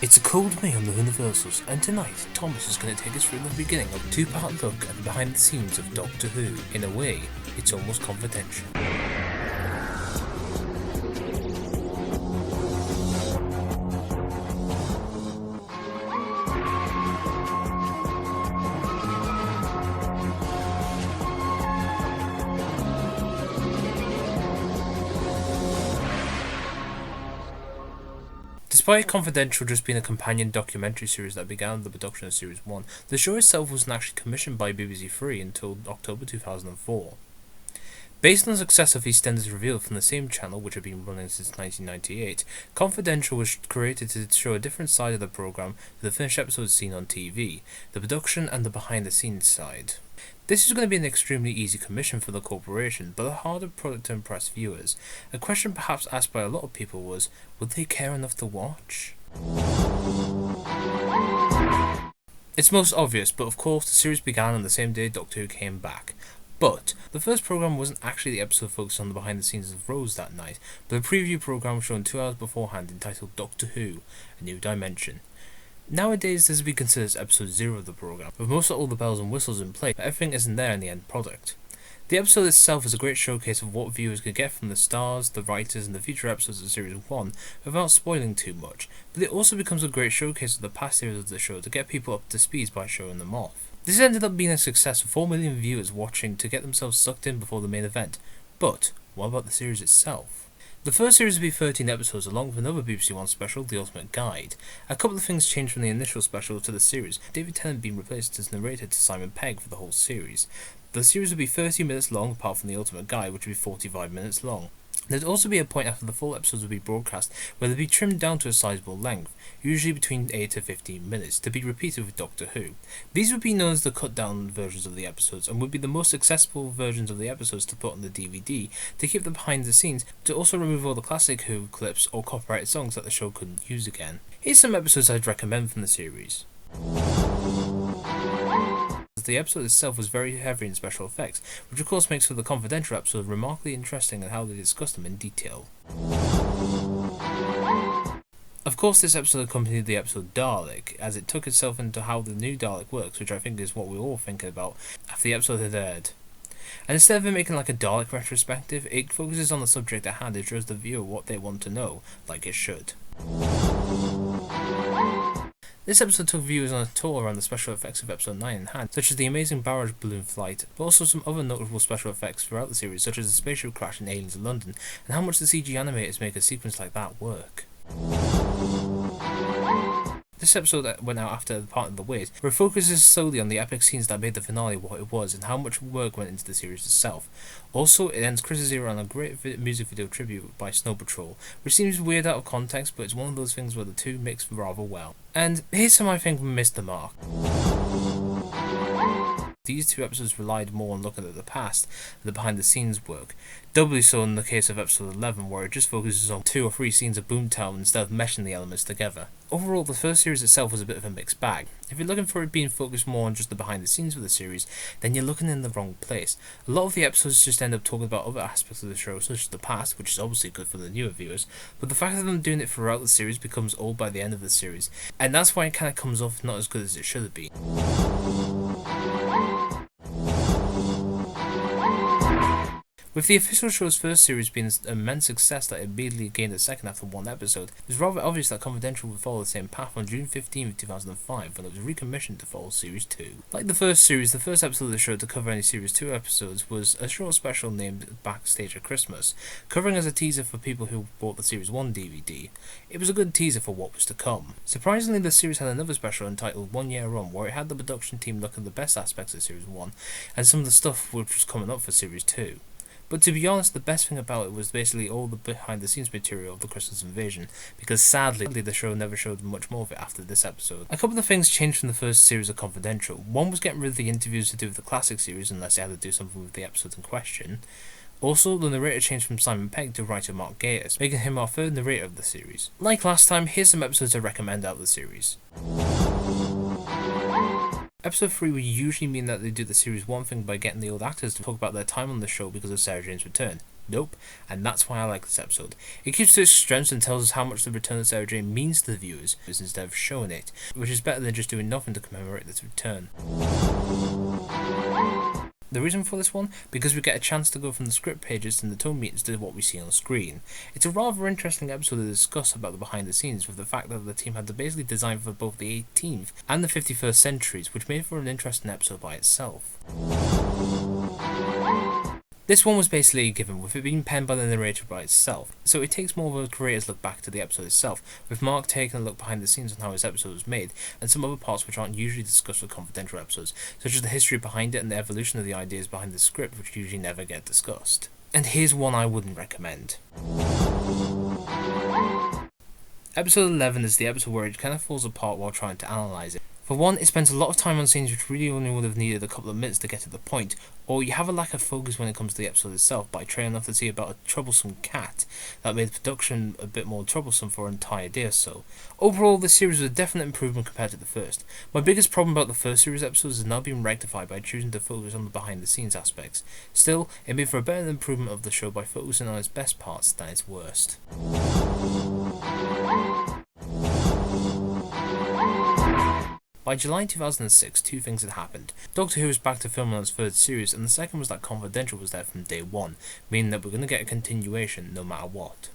It's a cold May on the Whoniversals, and tonight Thomas is going to take us through the beginning of a two-part look at the behind the scenes of Doctor Who. In a way, it's almost confidential. Despite Confidential just being a companion documentary series that began the production of Series 1, the show itself wasn't actually commissioned by BBC Three until October 2004. Based on the success of EastEnders revealed from the same channel, which had been running since 1998, Confidential was created to show a different side of the programme to the finished episodes seen on TV, the production and the behind-the-scenes side. This is going to be an extremely easy commission for the corporation, but a harder product to impress viewers. A question perhaps asked by a lot of people was, would they care enough to watch? It's most obvious, but of course the series began on the same day Doctor Who came back. But the first programme wasn't actually the episode focused on the behind the scenes of Rose that night, but a preview programme shown 2 hours beforehand entitled Doctor Who, A New Dimension. Nowadays this would be considered episode 0 of the programme, with most of all the bells and whistles in play, but everything isn't there in the end product. The episode itself is a great showcase of what viewers could get from the stars, the writers and the future episodes of Series 1 without spoiling too much, but it also becomes a great showcase of the past series of the show to get people up to speed by showing them off. This ended up being a success with 4 million viewers watching to get themselves sucked in before the main event, but what about the series itself? The first series would be 13 episodes along with another BBC One special, The Ultimate Guide. A couple of things changed from the initial special to the series, David Tennant being replaced as narrator to Simon Pegg for the whole series. The series would be 30 minutes long apart from The Ultimate Guide, which would be 45 minutes long. There'd also be a point after the full episodes would be broadcast where they'd be trimmed down to a sizable length, usually between 8 to 15 minutes, to be repeated with Doctor Who. These would be known as the cut down versions of the episodes and would be the most accessible versions of the episodes to put on the DVD to keep the behind the scenes, to also remove all the classic Who clips or copyrighted songs that the show couldn't use again. Here's some episodes I'd recommend from the series. The episode itself was very heavy in special effects, which of course makes for the Confidential episode remarkably interesting in how they discuss them in detail. Of course this episode accompanied the episode Dalek, as it took itself into how the new Dalek works, which I think is what we were all thinking about after the episode had aired. And instead of it making like a Dalek retrospective, it focuses on the subject at hand and shows the viewer what they want to know, like it should. This episode took viewers on a tour around the special effects of episode 9 in hand, such as the amazing barrage balloon flight, but also some other notable special effects throughout the series, such as the spaceship crash in Aliens in London, and how much the CG animators make a sequence like that work. This episode went out after the part of the Wait, where it focuses solely on the epic scenes that made the finale what it was and how much work went into the series itself. Also, it ends Chris's era on a great music video tribute by Snow Patrol, which seems weird out of context, but it's one of those things where the two mix rather well. And here's some I think missed the mark. These 2 episodes relied more on looking at the past and the behind the scenes work, doubly so in the case of episode 11 where it just focuses on 2 or 3 scenes of Boomtown instead of meshing the elements together. Overall, the first series itself was a bit of a mixed bag. If you're looking for it being focused more on just the behind the scenes of the series, then you're looking in the wrong place. A lot of the episodes just end up talking about other aspects of the show, such as the past, which is obviously good for the newer viewers, but the fact of them doing it throughout the series becomes old by the end of the series, and that's why it kind of comes off not as good as it should have been. With the official show's first series being an immense success that immediately gained a second after 1 episode, it was rather obvious that Confidential would follow the same path on June 15, 2005 when it was recommissioned to follow Series 2. Like the first series, the first episode of the show to cover any Series 2 episodes was a short special named Backstage at Christmas, covering as a teaser for people who bought the Series 1 DVD. It was a good teaser for what was to come. Surprisingly, the series had another special entitled 1 Year On, where it had the production team look at the best aspects of Series 1 and some of the stuff which was coming up for Series 2. But to be honest, the best thing about it was basically all the behind the scenes material of the Christmas invasion, because sadly the show never showed much more of it after this episode. A couple of things changed from the first series of Confidential. One was getting rid of the interviews to do with the classic series unless they had to do something with the episode in question. Also, the narrator changed from Simon Pegg to writer Mark Gatiss, making him our third narrator of the series. Like last time, here's some episodes I recommend out of the series. Episode 3 would usually mean that they do the series one thing by getting the old actors to talk about their time on the show because of Sarah Jane's return. Nope, and that's why I like this episode. It keeps to its strengths and tells us how much the return of Sarah Jane means to the viewers instead of showing it, which is better than just doing nothing to commemorate this return. The reason for this one? Because we get a chance to go from the script pages and the tone meetings to what we see on screen. It's a rather interesting episode to discuss about the behind the scenes, with the fact that the team had to basically design for both the 18th and the 51st centuries, which made for an interesting episode by itself. This one was basically a given, with it being penned by the narrator by itself, so it takes more of a creator's look back to the episode itself, with Mark taking a look behind the scenes on how his episode was made, and some other parts which aren't usually discussed with confidential episodes, such as the history behind it and the evolution of the ideas behind the script, which usually never get discussed. And here's one I wouldn't recommend. Episode 11 is the episode where it kind of falls apart while trying to analyse it. For one, it spends a lot of time on scenes which really only would have needed a couple of minutes to get to the point, or you have a lack of focus when it comes to the episode itself by trailing off to see about a troublesome cat that made the production a bit more troublesome for an entire day or so. Overall, this series was a definite improvement compared to the first. My biggest problem about the first series episodes is now being rectified by choosing to focus on the behind the scenes aspects. Still, it made for a better improvement of the show by focusing on its best parts than its worst. By July 2006, two things had happened. Doctor Who was back to film on its third series, and the second was that Confidential was there from day one, meaning that we're going to get a continuation no matter what.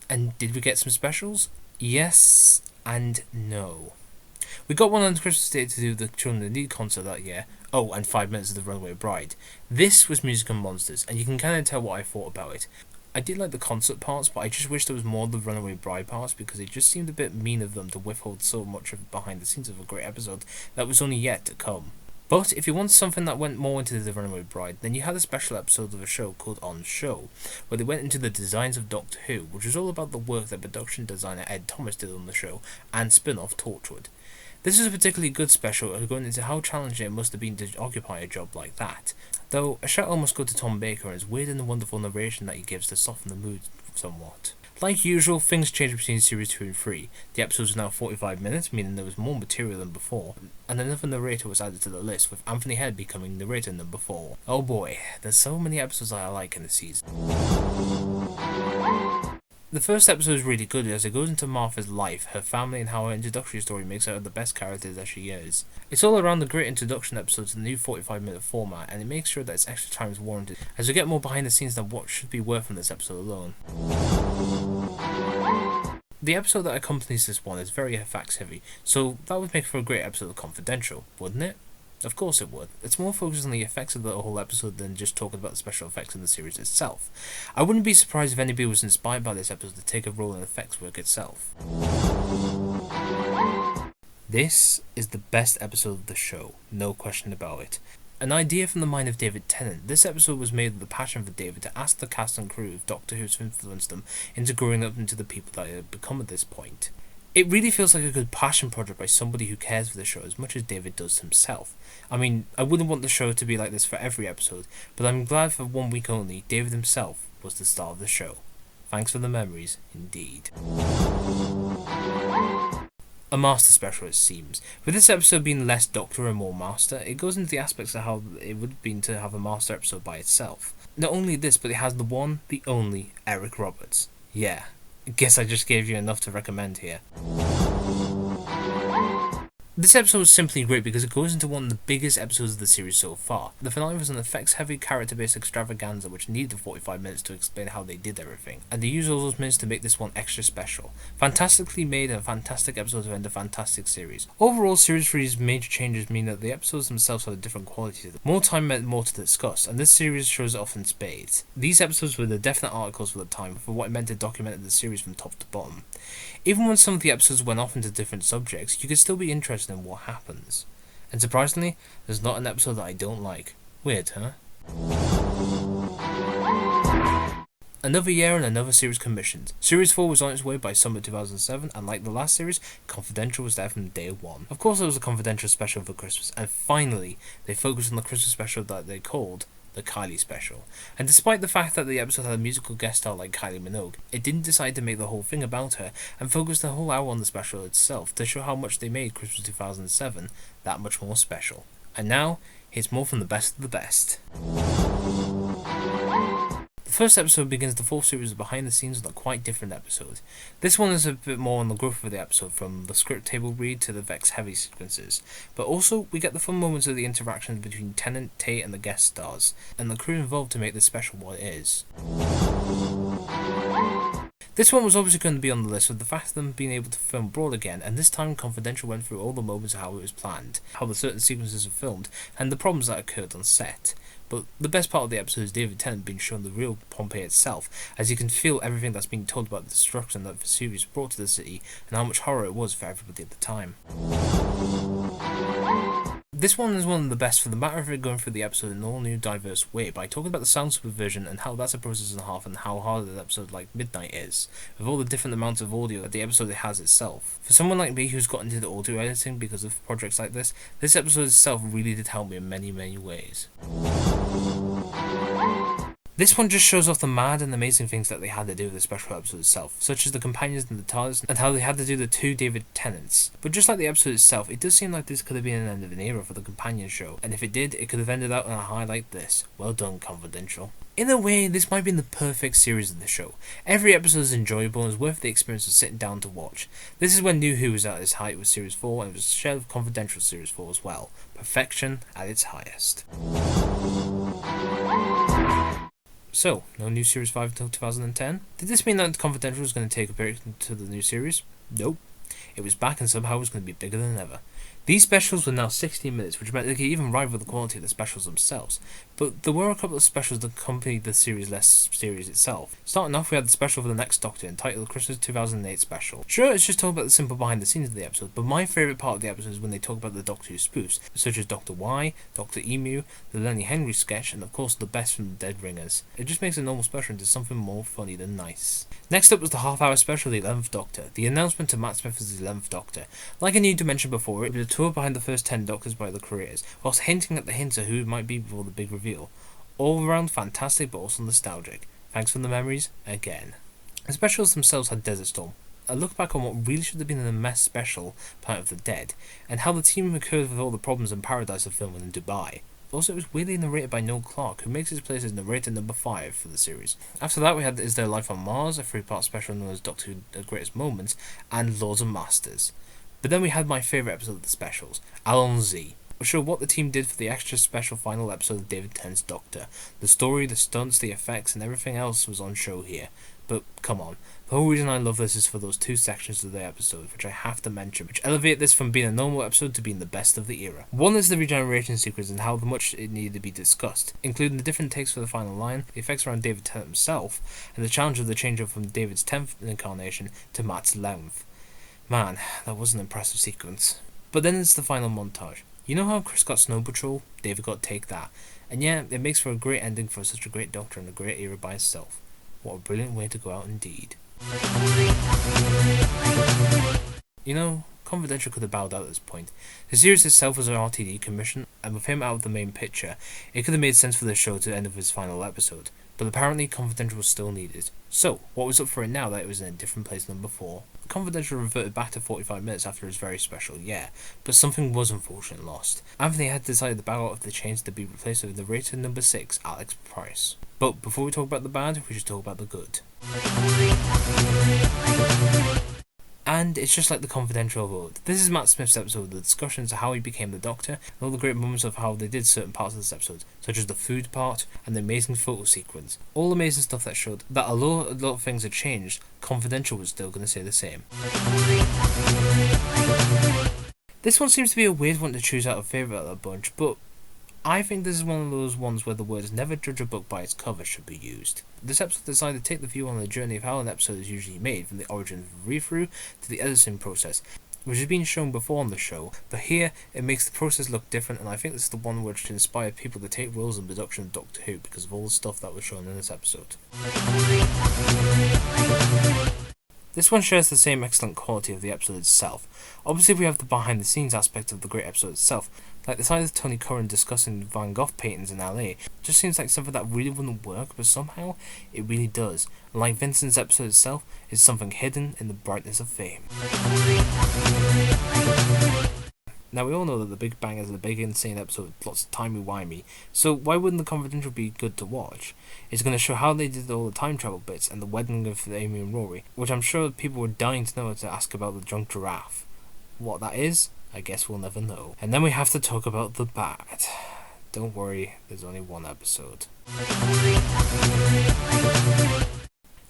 And did we get some specials? Yes and no. We got one on Christmas Day to do the Children in Need concert that year. Oh, and 5 minutes of The Runaway Bride. This was Music and Monsters, and you can kind of tell what I thought about it. I did like the concert parts, but I just wish there was more of the Runaway Bride parts, because it just seemed a bit mean of them to withhold so much of behind the scenes of a great episode that was only yet to come. But if you want something that went more into the Runaway Bride, then you had a special episode of a show called On Show, where they went into the designs of Doctor Who, which was all about the work that production designer Ed Thomas did on the show, and spin-off Torchwood. This is a particularly good special, going into how challenging it must have been to occupy a job like that. Though, a shout out must go to Tom Baker and his weird and wonderful narration that he gives to soften the mood somewhat. Like usual, things changed between series 2 and 3. The episodes were now 45 minutes, meaning there was more material than before, and another narrator was added to the list, with Anthony Head becoming narrator number 4. Oh boy, there's so many episodes I like in the season. The first episode is really good as it goes into Martha's life, her family, and how her introductory story makes her the best character that she is. It's all around the great introduction episode to the new 45-minute format, and it makes sure that its extra time is warranted, as we get more behind the scenes than what should be worth in this episode alone. The episode that accompanies this one is very effects heavy, so that would make for a great episode of Confidential, wouldn't it? Of course it would. It's more focused on the effects of the whole episode than just talking about the special effects in the series itself. I wouldn't be surprised if anybody was inspired by this episode to take a role in effects work itself. This is the best episode of the show, no question about it. An idea from the mind of David Tennant, this episode was made with the passion for David to ask the cast and crew of Doctor Who to influence them into growing up into the people that they had become at this point. It really feels like a good passion project by somebody who cares for the show as much as David does himself. I mean, I wouldn't want the show to be like this for every episode, but I'm glad for 1 week only, David himself was the star of the show. Thanks for the memories, indeed. A master special, it seems. With this episode being less Doctor and more Master, it goes into the aspects of how it would have been to have a Master episode by itself. Not only this, but it has the one, the only, Eric Roberts. Yeah. Guess I just gave you enough to recommend here. This episode was simply great because it goes into one of the biggest episodes of the series so far. The finale was an effects-heavy, character-based extravaganza which needed 45 minutes to explain how they did everything, and they used all those minutes to make this one extra special. Fantastically made and a fantastic episode to end a fantastic series. Overall, Series 3's major changes mean that the episodes themselves have a different quality to them. More time meant more to discuss, and this series shows it off in spades. These episodes were the definite articles for the time for what it meant to document the series from top to bottom. Even when some of the episodes went off into different subjects, you could still be interested in what happens. And surprisingly, there's not an episode that I don't like. Weird, huh? Another year and another series commissioned. Series 4 was on its way by summer 2007, and like the last series, Confidential was there from day one. Of course there was a Confidential special for Christmas, and finally, they focused on the Christmas special that they called the Kylie special. And despite the fact that the episode had a musical guest star like Kylie Minogue, it didn't decide to make the whole thing about her and focus the whole hour on the special itself to show how much they made Christmas 2007 that much more special. And now, here's more from the best of the best. The first episode begins the fourth series of behind the scenes with a quite different episode. This one is a bit more on the growth of the episode, from the script table read to the Vex heavy sequences, but also we get the fun moments of the interactions between Tennant, Tate and the guest stars, and the crew involved to make this special what it is. This one was obviously going to be on the list with the fact of them being able to film abroad again, and this time Confidential went through all the moments of how it was planned, how the certain sequences were filmed, and the problems that occurred on set. But the best part of the episode is David Tennant being shown the real Pompeii itself, as you can feel everything that's being told about the destruction that Vesuvius brought to the city, and how much horror it was for everybody at the time. This one is one of the best for the matter of it going through the episode in an all-new diverse way by talking about the sound supervision and how that's a process and a half, and how hard an episode like Midnight is, with all the different amounts of audio that the episode has itself. For someone like me who's got into the audio editing because of projects like this episode itself really did help me in many, many ways. This one just shows off the mad and amazing things that they had to do with the special episode itself, such as the companions in the TARDIS and how they had to do the two David Tennants. But just like the episode itself, it does seem like this could have been an end of an era for the companion show, and if it did, it could have ended out on a high like this. Well done, Confidential. In a way, this might be the perfect series of the show. Every episode is enjoyable and is worth the experience of sitting down to watch. This is when New Who was at its height with Series 4, and it was shared with Confidential Series 4 as well. Perfection at its highest. So, no new Series 5 until 2010? Did this mean that Confidential was going to take a break into the new series? Nope. It was back and somehow it was going to be bigger than ever. These specials were now 16 minutes, which meant they could even rival the quality of the specials themselves. But there were a couple of specials that accompanied the series-less series itself. Starting off, we had the special for the next Doctor, entitled Christmas 2008 Special. Sure, it's just talking about the simple behind the scenes of the episode, but my favourite part of the episode is when they talk about the Doctor Who spoofs, such as Dr. Y, Dr. Emu, the Lenny Henry sketch, and of course the best from the Dead Ringers. It just makes a normal special into something more funny than nice. Next up was the half-hour special, The 11th Doctor, the announcement to Matt Smith as the 11th Doctor. Like a new dimension before, it was a tour behind the first 10 Doctors by the creators, whilst hinting at the hints of who it might be before the big reveal. All around fantastic but also nostalgic. Thanks for the memories, again. The specials themselves had Desert Storm, a look back on what really should have been a mess special, Planet of the Dead, and how the team occurred with all the problems in Paradise of filming in Dubai. Also, it was weirdly narrated by Noel Clarke, who makes his place as narrator number 5 for the series. After that, we had Is There Life on Mars, a 3-part special known as Doctor Who The Greatest Moments, and Lords and Masters. But then we had my favourite episode of the specials, Allons-y, which showed what the team did for the extra special final episode of David Tennant's Doctor. The story, the stunts, the effects, and everything else was on show here. But come on, the whole reason I love this is for those 2 sections of the episode, which I have to mention, which elevate this from being a normal episode to being the best of the era. One is the regeneration sequence and how much it needed to be discussed, including the different takes for the final line, the effects around David Tennant himself, and the challenge of the changeover from David's 10th incarnation to Matt's 11th. Man, that was an impressive sequence. But then it's the final montage. You know how Chris got Snow Patrol? David got Take That. And yeah, it makes for a great ending for such a great Doctor and a great era by itself. What a brilliant way to go out indeed. You know, Confidential could have bowed out at this point. The series itself was an RTD commission, and with him out of the main picture, it could have made sense for the show to end with his final episode. But apparently Confidential was still needed. So, what was up for it now that it was in a different place than before? Confidential reverted back to 45 minutes after his very special, yeah, but something was unfortunately lost. Anthony had decided to bow out of the chains to be replaced with narrator number 6, Alex Price. But before we talk about the bad, we should talk about the good. And it's just like the Confidential vote. This is Matt Smith's episode, the discussions of how he became the Doctor, and all the great moments of how they did certain parts of this episode, such as the food part and the amazing photo sequence. All amazing stuff that showed that although a lot of things had changed, Confidential was still going to stay the same. This one seems to be a weird one to choose out of favourite of the bunch, but I think this is one of those ones where the words "never judge a book by its cover" should be used. This episode decided to take the view on the journey of how an episode is usually made, from the origin of the read-through to the editing process, which has been shown before on the show, but here it makes the process look different, and I think this is the one which inspired people to take roles in production of Doctor Who because of all the stuff that was shown in this episode. This one shares the same excellent quality of the episode itself. Obviously we have the behind the scenes aspect of the great episode itself, like the side of Tony Curran discussing Van Gogh paintings in LA. Just seems like something that really wouldn't work, but somehow it really does. And like Vincent's episode itself, is something hidden in the brightness of fame. Now, we all know that The Big Bang is a big, insane episode with lots of timey-wimey, so why wouldn't The Confidential be good to watch? It's going to show how they did all the time travel bits and the wedding of Amy and Rory, which I'm sure people were dying to know to ask about the drunk giraffe. What that is, I guess we'll never know. And then we have to talk about the bad. Don't worry, there's only one episode.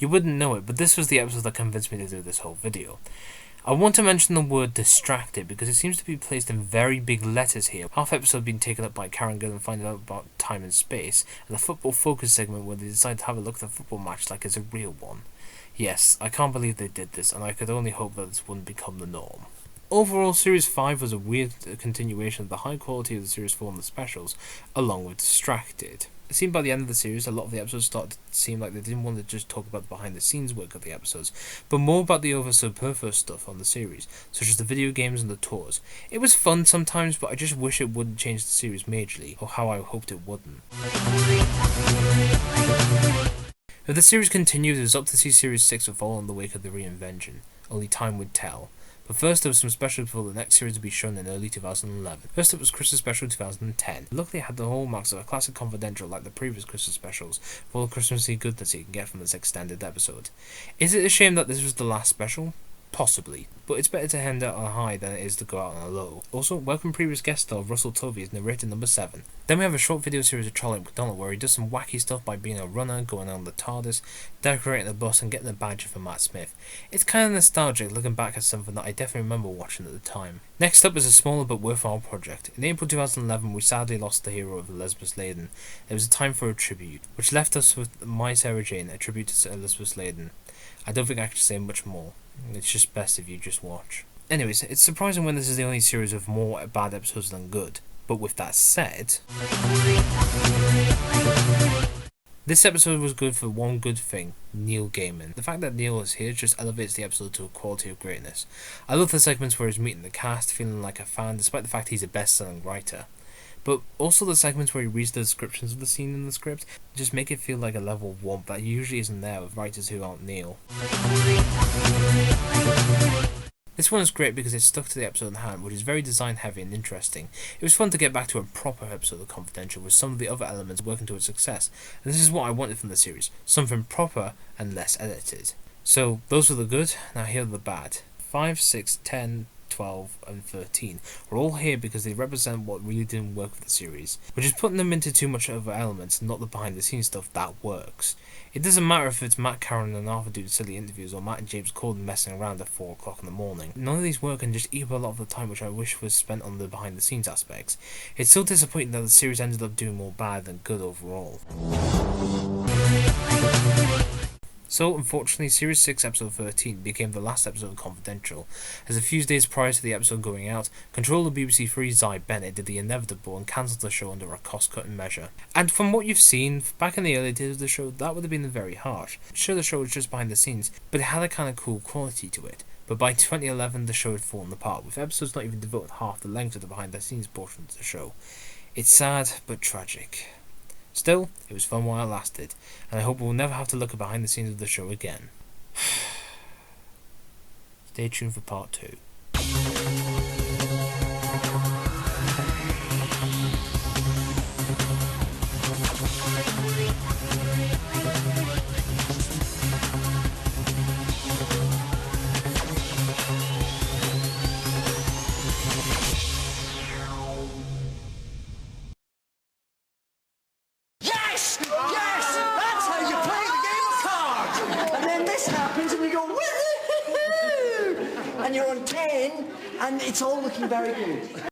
You wouldn't know it, but this was the episode that convinced me to do this whole video. I want to mention the word distracted because it seems to be placed in very big letters here. Half episode being taken up by Karen Gill and finding out about time and space, and the football focus segment where they decide to have a look at the football match like it's a real one. Yes, I can't believe they did this, and I could only hope that this wouldn't become the norm. Overall, Series 5 was a weird continuation of the high quality of the Series 4 and the specials, along with Distracted. It seemed by the end of the series, a lot of the episodes started to seem like they didn't want to just talk about the behind-the-scenes work of the episodes, but more about the over-superfluous stuff on the series, such as the video games and the tours. It was fun sometimes, but I just wish it wouldn't change the series majorly, or how I hoped it wouldn't. If the series continued, it was up to see Series 6 would follow in the wake of the reinvention. Only time would tell. But first, there was some special before the next series to be shown in early 2011. First, it was Christmas Special 2010. Luckily, it had the hallmarks of a classic Confidential like the previous Christmas specials, full of Christmassy goodness you can get from this extended episode. Is it a shame that this was the last special? Possibly, but it's better to end out on a high than it is to go out on a low. Also, welcome previous guest star Russell Tovey as narrator number 7. Then we have a short video series of Charlie McDonald where he does some wacky stuff by being a runner, going on the TARDIS, decorating the bus and getting a badge for Matt Smith. It's kind of nostalgic looking back at something that I definitely remember watching at the time. Next up is a smaller but worthwhile project. In April 2011 we sadly lost the hero of Elizabeth Sladen. It was a time for a tribute, which left us with My Sarah Jane, a tribute to Elizabeth Sladen. I don't think I can say much more. It's just best if you just watch. Anyways, it's surprising when this is the only series with more bad episodes than good. But with that said, this episode was good for one good thing: Neil Gaiman. The fact that Neil is here just elevates the episode to a quality of greatness. I love the segments where he's meeting the cast, feeling like a fan, despite the fact he's a best-selling writer. But also the segments where he reads the descriptions of the scene in the script just make it feel like a level of warmth that usually isn't there with writers who aren't Neil. This one is great because it stuck to the episode in hand, which is very design heavy and interesting. It was fun to get back to a proper episode of Confidential with some of the other elements working towards success, and this is what I wanted from the series: something proper and less edited. So those were the good, now here are the bad. 5, 6, 10, 12 and 13 are all here because they represent what really didn't work with the series, which is putting them into too much other elements and not the behind the scenes stuff that works. It doesn't matter if it's Matt, Karen and Arthur doing silly interviews or Matt and James Corden messing around at 4 o'clock in the morning. None of these work and just eat up a lot of the time which I wish was spent on the behind the scenes aspects. It's so disappointing that the series ended up doing more bad than good overall. So, unfortunately, Series 6 Episode 13 became the last episode of Confidential, as a few days prior to the episode going out, controller of BBC 3 Zy Bennett did the inevitable and cancelled the show under a cost-cutting measure. And from what you've seen, back in the early days of the show, that would have been very harsh. Sure, the show was just behind the scenes, but it had a kind of cool quality to it. But by 2011, the show had fallen apart, with episodes not even devoted half the length of the behind-the-scenes portion of the show. It's sad, but tragic. Still, it was fun while it lasted, and I hope we'll never have to look at behind the scenes of the show again. Stay tuned for part 2. Yes! Yes! That's how you play the game of cards! And then this happens and we go, woohoo! And you're on 10, and it's all looking very good.